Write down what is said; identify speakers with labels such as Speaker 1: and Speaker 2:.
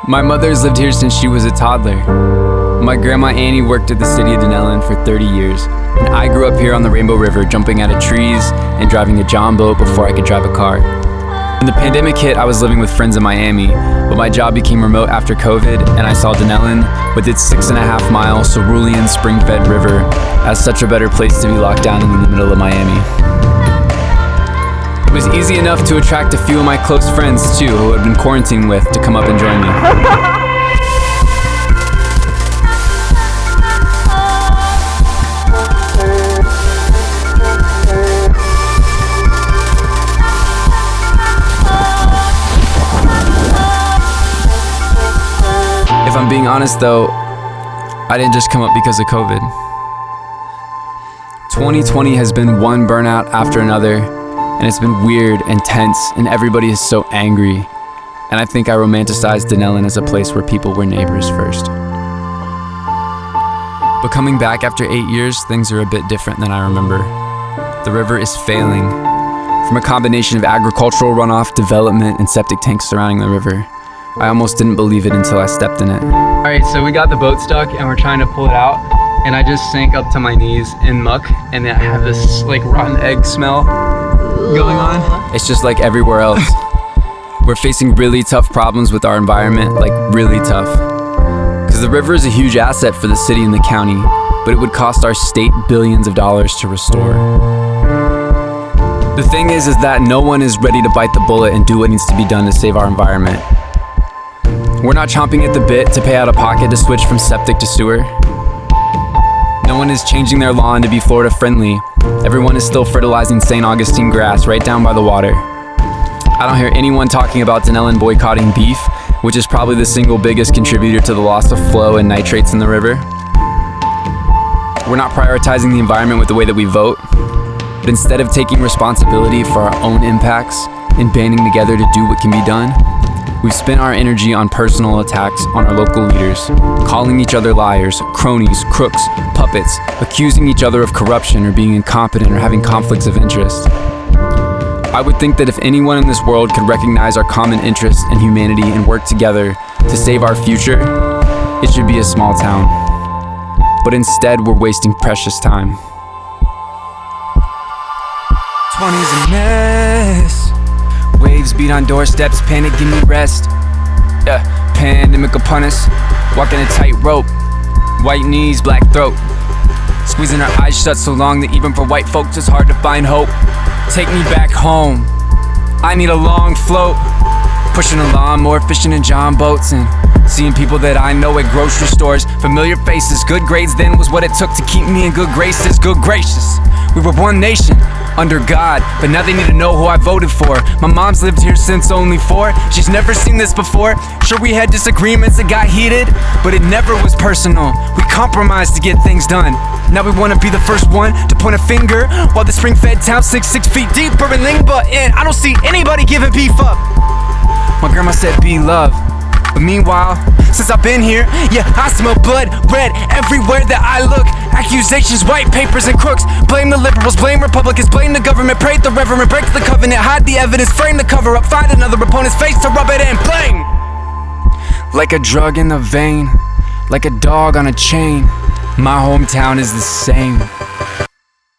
Speaker 1: My mother's lived here since she was a toddler. My grandma Annie worked at the city of Denellen for 30 years, and I grew up here on the Rainbow River, jumping out of trees and driving a john boat before I could drive a car. When the pandemic hit, I was living with friends in Miami, but my job became remote after COVID, and I saw Denellen, with its 6.5-mile cerulean spring-fed river, as such a better place to be locked down in the middle of Miami. It was easy enough to attract a few of my close friends too, who had been quarantined with, to come up and join me. If I'm being honest though, I didn't just come up because of COVID. 2020 has been one burnout after another, and it's been weird and tense, and everybody is so angry. And I think I romanticized Denellen as a place where people were neighbors first. But coming back after 8 years, things are a bit different than I remember. The river is failing. From a combination of agricultural runoff, development, and septic tanks surrounding the river. I almost didn't believe it until I stepped in it. All right, so we got the boat stuck and we're trying to pull it out, and I just sank up to my knees in muck, and I have this like rotten egg smell going on. It's just like everywhere else. We're facing really tough problems with our environment, like really tough. Because the river is a huge asset for the city and the county, but it would cost our state billions of dollars to restore. The thing is that no one is ready to bite the bullet and do what needs to be done to save our environment. We're not chomping at the bit to pay out of pocket to switch from septic to sewer. No one is changing their lawn to be Florida friendly. Everyone is still fertilizing St. Augustine grass right down by the water. I don't hear anyone talking about Denellen boycotting beef, which is probably the single biggest contributor to the loss of flow and nitrates in the river. We're not prioritizing the environment with the way that we vote, but instead of taking responsibility for our own impacts and banding together to do what can be done, we've spent our energy on personal attacks on our local leaders, calling each other liars, cronies, crooks, puppets, accusing each other of corruption or being incompetent or having conflicts of interest. I would think that if anyone in this world could recognize our common interests and humanity and work together to save our future, it should be a small town. But instead, we're wasting precious time. 20's a mess. Waves beat on doorsteps, panic, give me rest. Pandemic upon us, walking a tightrope. White knees, black throat. Squeezing our eyes shut so long that even for white folks it's hard to find hope. Take me back home, I need a long float. Pushing a lawnmower, fishing in john boats, and seeing people that I know at grocery stores. Familiar faces, good grades then was what it took to keep me in good graces. Good gracious, we were one nation under God, but now they need to know who I voted for. My mom's lived here since only 4. She's never seen this before. Sure, we had disagreements that got heated, but it never was personal. We compromised to get things done. Now we wanna be the first one to point a finger, while the spring-fed town sinks 6 feet deeper in Lingba, and I don't see anybody giving beef up. My grandma said be love, but meanwhile, since I've been here, yeah, I smell blood red everywhere that I look. Accusations, white papers, and crooks. Blame the liberals, blame Republicans, blame the government. Pray the reverend, break the covenant, hide the evidence, frame the cover up, find another opponent's face to rub it in, blame. Like a drug in the vein, like a dog on a chain, my hometown is the same.